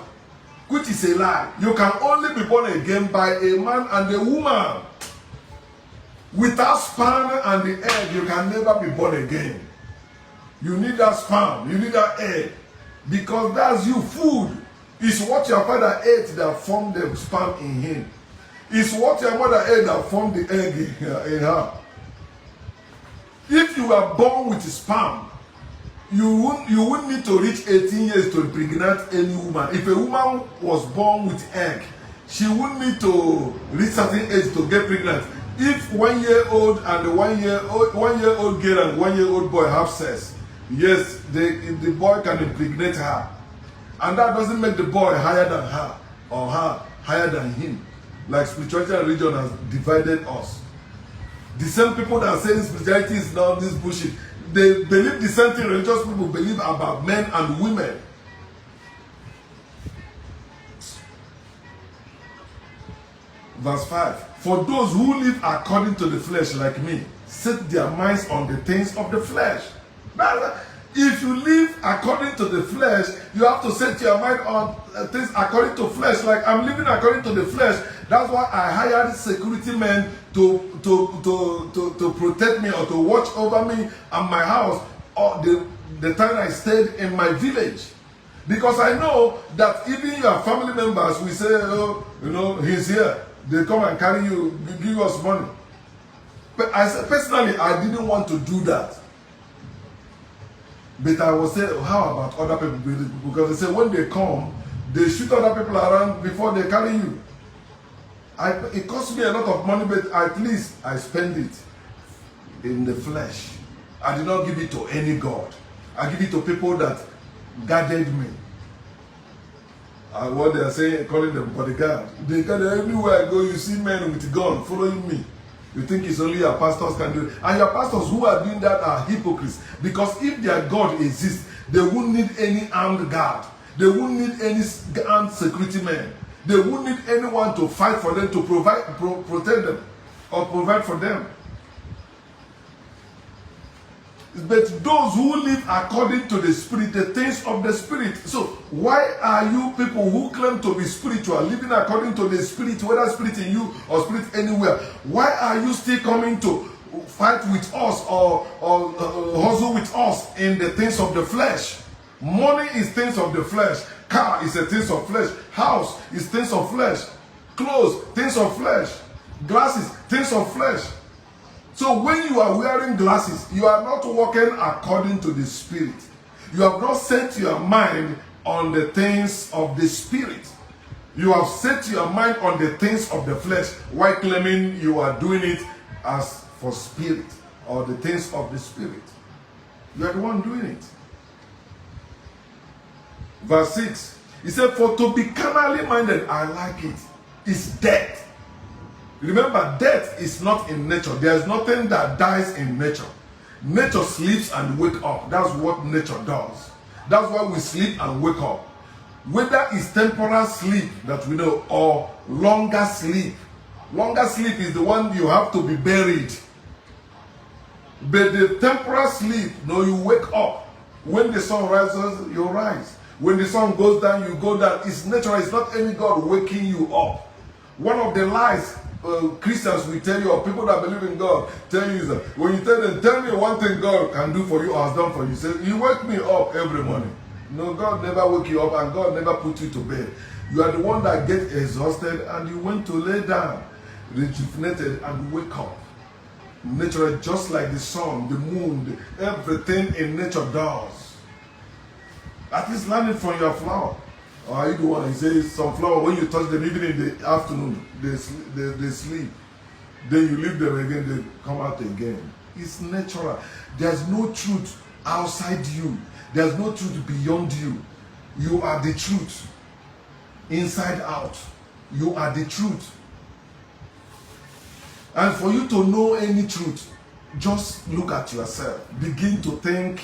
which is a lie. You can only be born again by a man and a woman. Without sperm and the egg, you can never be born again. You need that sperm, you need that egg, because that's you. Food is what your father ate that formed the sperm in him. It's what your mother ate that formed the egg in her. If you were born with sperm, you wouldn't need to reach 18 years to impregnate any woman. If a woman was born with egg, she wouldn't need to reach certain age to get pregnant. If 1 year old and the 1 year old girl and 1 year old boy have sex, yes, the boy can impregnate her. And that doesn't make the boy higher than her. or her higher than him. Like spirituality and religion has divided us. The same people that are saying spirituality is now this bullshit, they believe the same thing religious people believe about men and women. Verse 5. For those who live according to the flesh like me, set their minds on the things of the flesh. If you live according to the flesh, you have to set your mind on things according to flesh. Like I'm living according to the flesh. That's why I hired security men to protect me or to watch over me and my house or the time I stayed in my village. Because I know that even your family members will say, oh, you know, he's here. They come and carry you, give us money. But personally, I didn't want to do that. But I will say, how about other people? Because they say when they come, they shoot other people around before they carry you. It cost me a lot of money, but at least I spend it in the flesh. I did not give it to any God. I give it to people that guarded me. What they are saying, calling them bodyguard. They got everywhere I go, you see men with gun following me. You think it's only your pastors can do it. And your pastors who are doing that are hypocrites. Because if their God exists, they won't need any armed guard. They won't need any armed security men. They won't need anyone to fight for them, to protect them, or provide for them. But those who live according to the Spirit, the things of the Spirit. So why are you people who claim to be spiritual, living according to the Spirit, whether Spirit in you or Spirit anywhere, why are you still coming to fight with us or hustle with us in the things of the flesh? Money is things of the flesh. Car is a things of flesh. House is things of flesh. Clothes, things of flesh. Glasses, things of flesh. So when you are wearing glasses, you are not walking according to the Spirit. You have not set your mind on the things of the Spirit. You have set your mind on the things of the flesh while claiming you are doing it as for Spirit or the things of the Spirit. You are the one doing it. Verse 6. He said, for to be carnally minded, I like it, is death. Remember, death is not in nature. There is nothing that dies in nature. Nature sleeps and wakes up. That's what nature does. That's why we sleep and wake up. Whether it's temporal sleep that we know or longer sleep. Longer sleep is the one you have to be buried. But the temporal sleep, no, you wake up. When the sun rises, you rise. When the sun goes down, you go down. It's natural. It's not any God waking you up. One of the lies Christians will tell you, or people that believe in God tell you, is that when you tell me one thing God can do for you or has done for you, say, you wake me up every morning. No, God never wake you up and God never put you to bed. You are the one that get exhausted and you went to lay down, rejuvenated and wake up. Nature, just like the sun, the moon, everything in nature does. At least learn it from your flower. Or are you the one? He says some flower, when you touch them, even in the afternoon, they sleep. Then you leave them again, they come out again. It's natural. There's no truth outside you. There's no truth beyond you. You are the truth. Inside out. You are the truth. And for you to know any truth, just look at yourself. Begin to think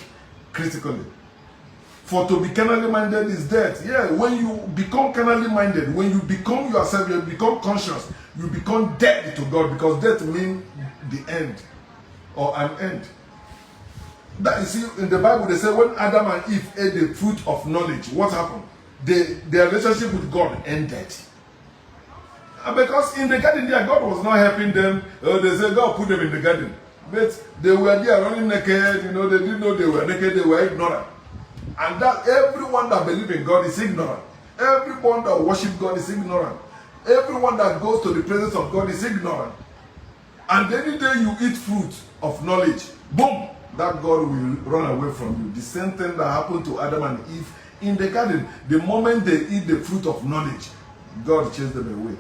critically. For to be carnally minded is death. Yeah, when you become carnally minded, when you become yourself, you become conscious, you become dead to God, because death means the end or an end. That you see, in the Bible, they say when Adam and Eve ate the fruit of knowledge, what happened? Their relationship with God ended. And because in the garden there, God was not helping them. They said God put them in the garden. But they were there running naked, they didn't know they were naked, they were ignorant. And that everyone that believes in God is ignorant. Everyone that worships God is ignorant. Everyone that goes to the presence of God is ignorant. And any day you eat fruit of knowledge, boom, that God will run away from you. The same thing that happened to Adam and Eve in the garden. The moment they eat the fruit of knowledge, God chased them away.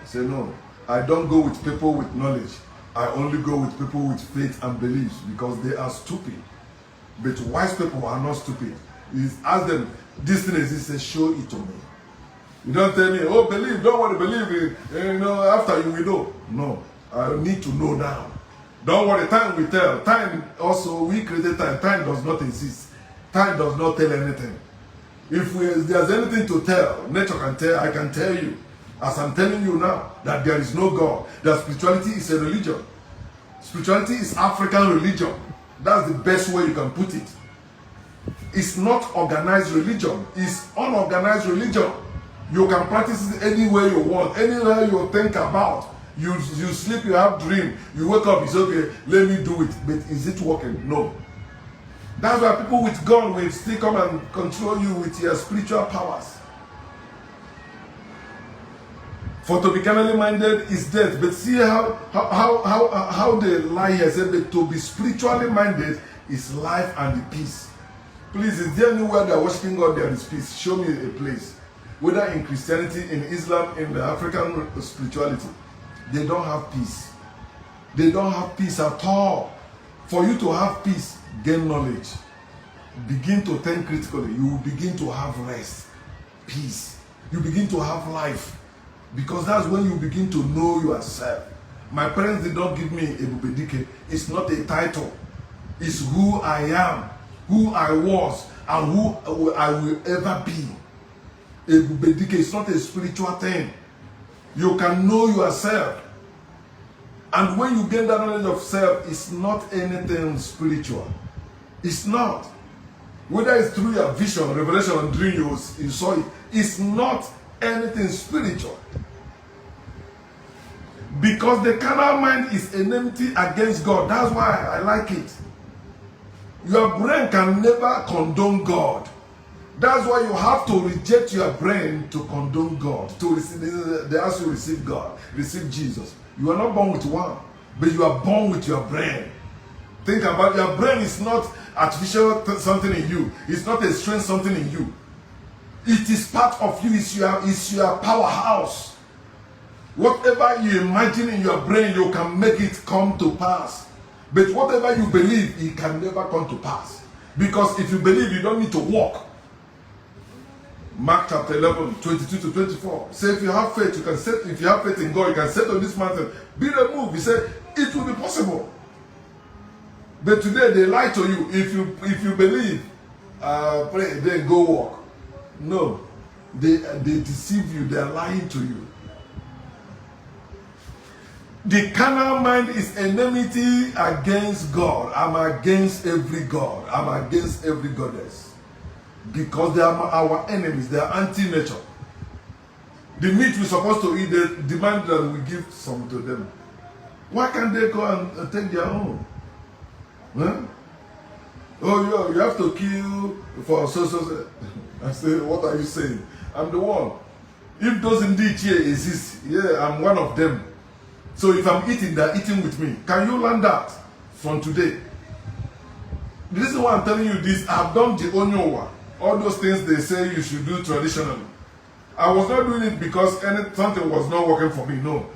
He said, no, I don't go with people with knowledge. I only go with people with faith and beliefs, because they are stupid. But wise people are not stupid. He asked them, this thing exists, show it to me. You don't tell me, oh, believe, don't want to believe it, after you will know. No, I need to know now. Don't worry, time will tell. Time also, we created time. Time does not exist. Time does not tell anything. If there's anything to tell, nature can tell, I can tell you, as I'm telling you now, that there is no God. That spirituality is a religion. Spirituality is African religion. That's the best way you can put it. It's not organized religion. It's unorganized religion. You can practice it any way you want, anywhere you think about. You sleep, you have dream, you wake up, it's okay, let me do it. But is it working? No. That's why people with gun will still come and control you with your spiritual powers. For to be carnally minded is death. But see how they lie here. Say, but to be spiritually minded is life and peace. Please, is there anywhere that worshiping God there is peace? Show me a place. Whether in Christianity, in Islam, in the African spirituality, they don't have peace. They don't have peace at all. For you to have peace, gain knowledge. Begin to think critically. You will begin to have rest, peace. You begin to have life. Because that's when you begin to know yourself. My parents did not give me Ebube Dike. It's not a title. It's who I am, who I was, and who I will ever be. Ebube Dike is not a spiritual thing. You can know yourself. And when you gain that knowledge of self, it's not anything spiritual. It's not. Whether it's through your vision, revelation, and dream you saw it, it's not anything spiritual. Because the carnal mind is enmity against God. That's why I like it. Your brain can never condone God. That's why you have to reject your brain to condone God. To receive, they ask you to receive God, receive Jesus. You are not born with one, but you are born with your brain. Think about your brain is not artificial something in you. It's not a strange something in you. It is part of you. It's your powerhouse. Whatever you imagine in your brain, you can make it come to pass. But whatever you believe, it can never come to pass. Because if you believe, you don't need to walk. Mark chapter 11, 22 to 24. Say if you have faith, you can set. If you have faith in God, you can set on this mountain, be removed. He said it will be possible. But today they lie to you. If you believe, pray, then go walk. No, they deceive you. They are lying to you. The carnal mind is enmity against God. I'm against every God. I'm against every goddess. Because they are our enemies. They are anti-nature. The meat we're supposed to eat, they demand that we give some to them. Why can't they go and take their own? Huh? Oh, you have to kill for so. I say, what are you saying? I'm the one. If those indeed here exist, yeah, I'm one of them. So if I'm eating, they're eating with me. Can you learn that from today? The reason why I'm telling you this, I've done the Onyowa. All those things they say you should do traditionally. I was not doing it because something was not working for me. No.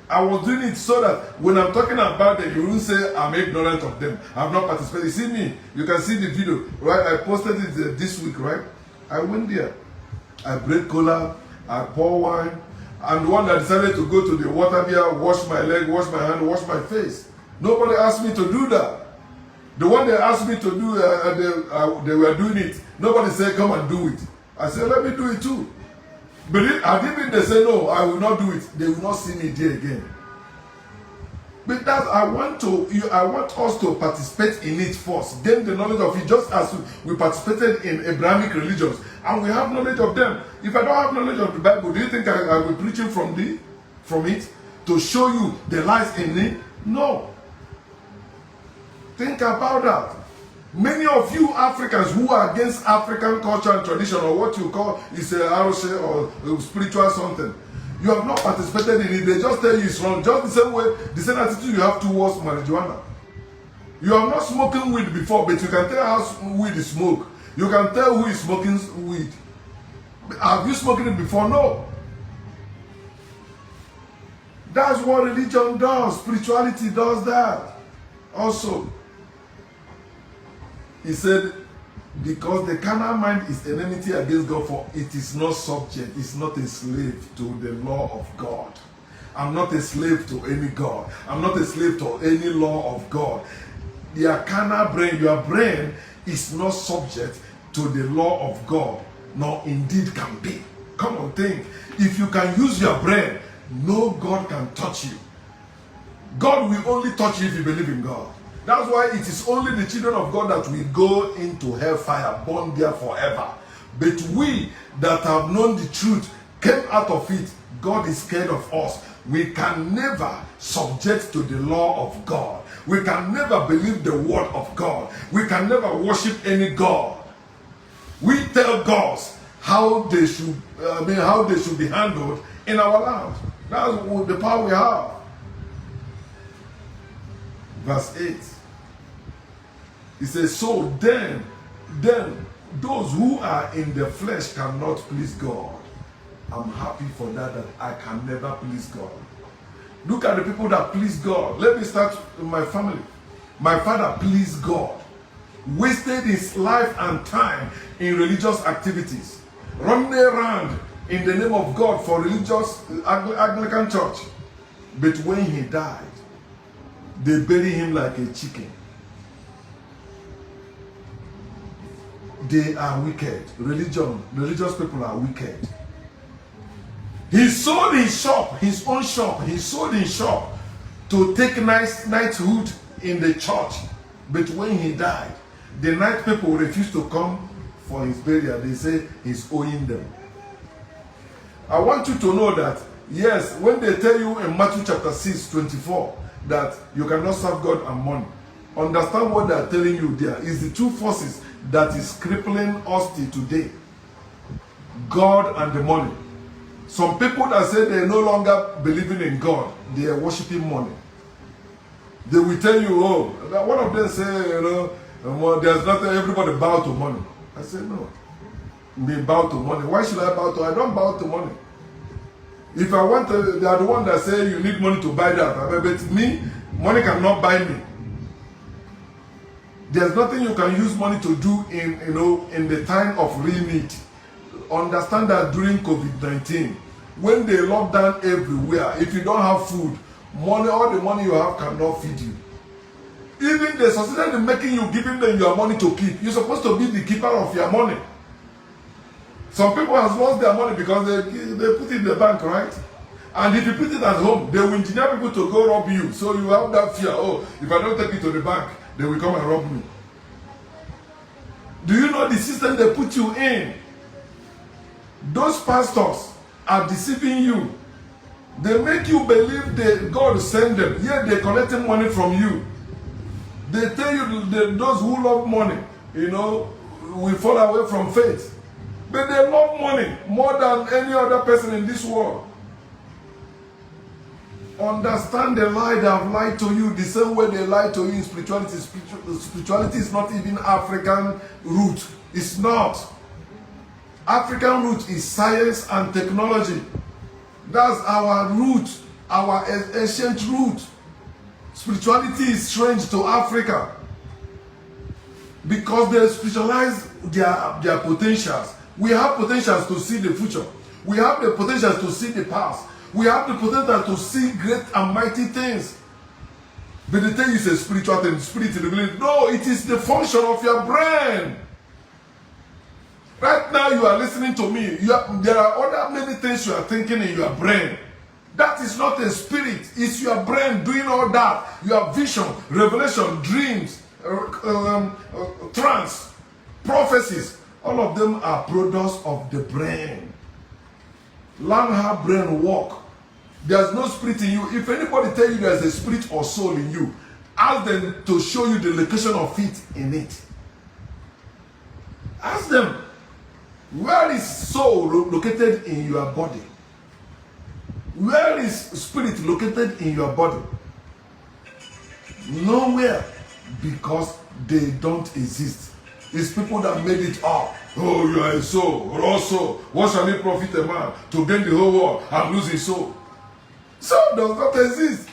I was doing it so that when I'm talking about it, you won't say I'm ignorant of them. I've not participated. You see me, you can see the video, right? I posted it this week, right? I went there. I break cola, I pour wine. I'm the one that decided to go to the water there, wash my leg, wash my hand, wash my face. Nobody asked me to do that. The one they asked me to do, they were doing it. Nobody said, come and do it. I said, let me do it too. But if they say, no, I will not do it, they will not see me there again. But that I want us to participate in it first. Gain the knowledge of it, just as we participated in Abrahamic religions. And we have knowledge of them. If I don't have knowledge of the Bible, do you think I will be preaching from it to show you the lies in it? No. Think about that. Many of you Africans who are against African culture and tradition, or what you call is a Aroshe or spiritual something, you have not participated in it. They just tell you it's wrong. Just the same way, the same attitude you have towards marijuana. You have not smoking weed before, but you can tell how weed is smoked. You can tell who is smoking weed. Have you smoking it before? No. That's what religion does. Spirituality does that. Also, he said, Because the carnal mind is enmity against God, for it is not subject, it's not a slave to the law of God. I'm not a slave to any God. I'm not a slave to any law of God. Your carnal brain, your brain is not subject to the law of God, nor indeed can be. Come on, think. If you can use your brain, no God can touch you. God will only touch you if you believe in God. That's why it is only the children of God that will go into hellfire, born there forever. But we that have known the truth, came out of it, God is scared of us. We can never subject to the law of God. We can never believe the word of God. We can never worship any God. We tell gods how they should be handled in our lives. That's the power we have. Verse 8. It says, so then those who are in the flesh cannot please God. I'm happy for that I can never please God. Look at the people that please God. Let me start with my family. My father pleased God. Wasted his life and time in religious activities. Running around in the name of God for religious Anglican church. But when he died, they buried him like a chicken. They are wicked. Religious people are wicked. He sold his shop, his own shop. He sold his shop to take knighthood in the church. But when he died, the night people refused to come for his burial. They say he's owing them. I want you to know that, yes, when they tell you in Matthew chapter 6:24 that you cannot serve God and money, understand what they are telling you there is the two forces that is crippling us till today. God and the money. Some people that say they're no longer believing in God, they are worshiping money. They will tell you, oh, one of them say, there's nothing, everybody bow to money. I said, no. Me bow to money. Why should I bow to? I don't bow to money. If I want to, they are the one that say you need money to buy that. But me, money cannot buy me. There's nothing you can use money to do in the time of real need. Understand that during COVID-19, when they lock down everywhere, if you don't have food, all the money you have cannot feed you. Even they succeeded in making you, giving them your money to keep. You're supposed to be the keeper of your money. Some people have lost their money because they put it in the bank, right? And if you put it at home, they will engineer people to go rob you. So you have that fear, oh, if I don't take it to the bank, they will come and rob me. Do you know the system they put you in? Those pastors are deceiving you. They make you believe that God sent them. Yet they're collecting money from you. They tell you that those who love money, will fall away from faith. But they love money more than any other person in this world. Understand the lie they have lied to you the same way they lied to you in spirituality. Spirituality is not even African root. It's not. African root is science and technology. That's our root, our ancient root. Spirituality is strange to Africa because they spiritualize their potentials. We have potentials to see the future. We have the potentials to see the past. We have the potential to see great and mighty things. But the thing is a spiritual thing, spirit in the village. No, it is the function of your brain. Right now you are listening to me. There are other many things you are thinking in your brain. That is not a spirit. It's your brain doing all that. Your vision, revelation, dreams, trance, prophecies. All of them are products of the brain. Learn how brain work. There's no spirit in you. If anybody tell you there's a spirit or soul in you, ask them to show you the location of it in it. Ask them, where is soul located in your body? Where is spirit located in your body? Nowhere, because they don't exist. It's people that made it up. Oh, you are a soul, raw soul. What shall it profit a man to gain the whole world and lose his soul? Soul does not exist.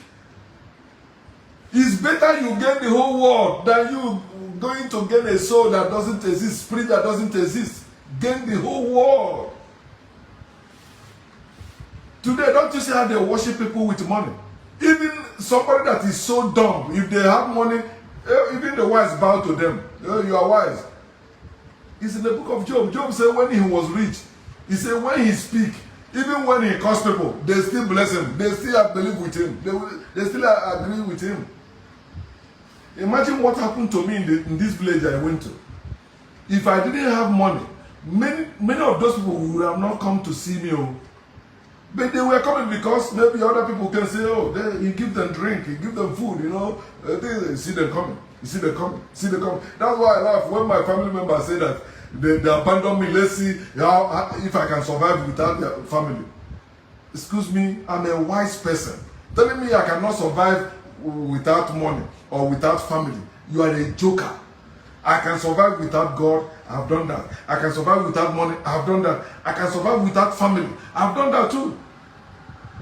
It's better you gain the whole world than you going to gain a soul that doesn't exist, spirit that doesn't exist. Gain the whole world. Today, don't you see how they worship people with money? Even somebody that is so dumb, if they have money, even the wise bow to them. You are wise. It's in the book of Job. Job said when he was rich, he said when he speak, even when he curse people, they still bless him. They still believe with him. They still agree with him. Imagine what happened to me in this village I went to. If I didn't have money, many of those people would have not come to see me. But they were coming because maybe other people can say, oh, you give them drink, you give them food, They see them coming. You see them coming. See them coming. That's why I laugh when my family members say that they abandon me. Let's see if I can survive without their family. Excuse me, I'm a wise person. Telling me I cannot survive without money or without family. You are a joker. I can survive without God. I've done that. I can survive without money. I've done that. I can survive without family. I've done that too.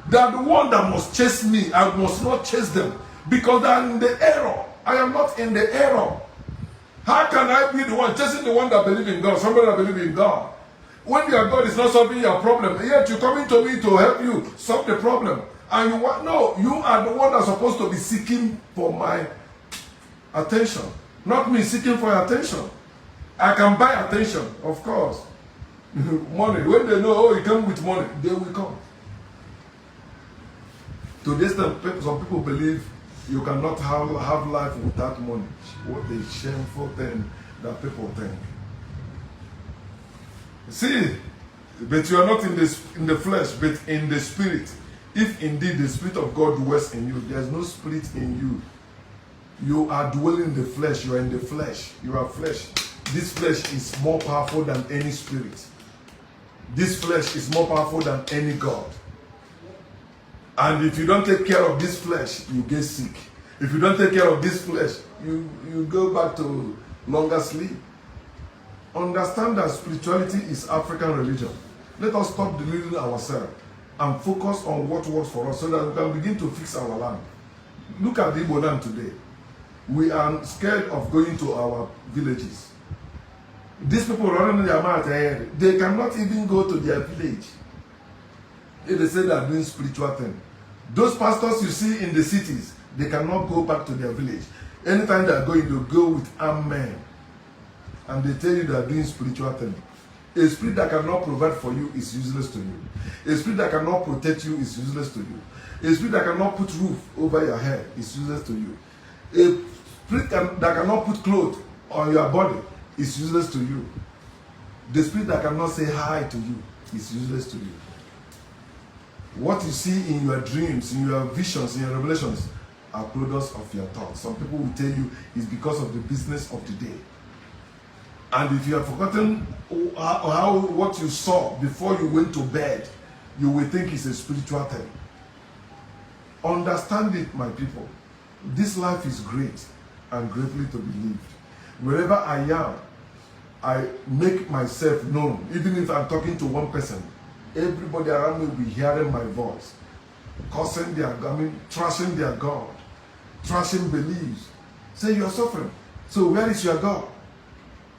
They are the one that must chase me. I must not chase them because they are in the error. I am not in the error. How can I be the one chasing the one that believes in God, somebody that believes in God? When your God is not solving your problem, yet you're coming to me to help you solve the problem. And you are the one that's supposed to be seeking for my attention. Not me seeking for your attention. I can buy attention, of course. Money. When they know, oh, you come with money, they will come. To this time, some people believe you cannot have life without money. What a shameful thing that people think. See, but you are not in the flesh, but in the spirit. If indeed the spirit of God dwells in you, there is no spirit in you. You are dwelling in the flesh. You are in the flesh. You are flesh. This flesh is more powerful than any spirit. This flesh is more powerful than any God. And if you don't take care of this flesh, you get sick. If you don't take care of this flesh, you go back to longer sleep. Understand that spirituality is African religion. Let us stop deluding ourselves and focus on what works for us so that we can begin to fix our land. Look at the Igbo land today. We are scared of going to our villages. These people running their mouth ahead, they cannot even go to their village. If they say they are doing spiritual thing. Those pastors you see in the cities, they cannot go back to their village. Anytime they are going, they go with armed men. And they tell you they are doing spiritual thing. A spirit that cannot provide for you is useless to you. A spirit that cannot protect you is useless to you. A spirit that cannot put roof over your head is useless to you. A spirit that cannot put clothes on your body is useless to you. The spirit that cannot say hi to you is useless to you. What you see in your dreams, in your visions, in your revelations are products of your thoughts. Some people will tell you it's because of the business of the day. And if you have forgotten what you saw before you went to bed, you will think it's a spiritual thing. Understand it, my people. This life is great and greatly to be lived. Wherever I am, I make myself known. Even if I'm talking to one person, everybody around me will be hearing my voice, trashing their God, trashing beliefs. Say you're suffering. So where is your God?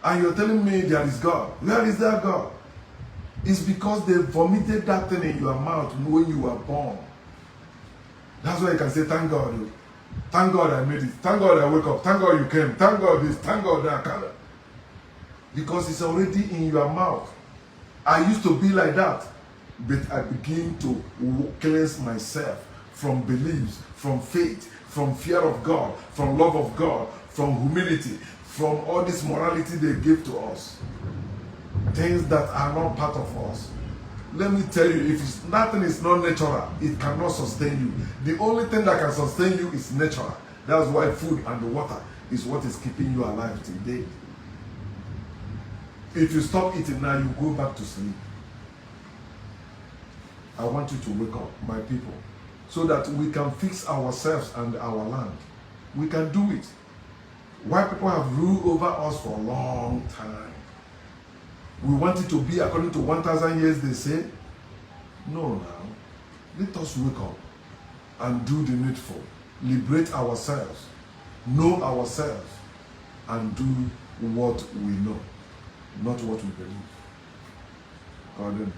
And you're telling me there is God. Where is that God? It's because they vomited that thing in your mouth when you were born. That's why you can say, thank God. Thank God I made it. Thank God I wake up. Thank God you came. Thank God this. Thank God that. Because it's already in your mouth. I used to be like that. But I begin to cleanse myself from beliefs, from faith, from fear of God, from love of God, from humility, from all this morality they give to us. Things that are not part of us. Let me tell you, if nothing is not natural, it cannot sustain you. The only thing that can sustain you is natural. That's why food and the water is what is keeping you alive today. If you stop eating now, you go back to sleep. I want you to wake up, my people, so that we can fix ourselves and our land. We can do it. White people have ruled over us for a long time. We want it to be according to 1,000 years, they say. No, now. Let us wake up and do the needful. Liberate ourselves. Know ourselves. and do what we know, not what we believe. Pardon.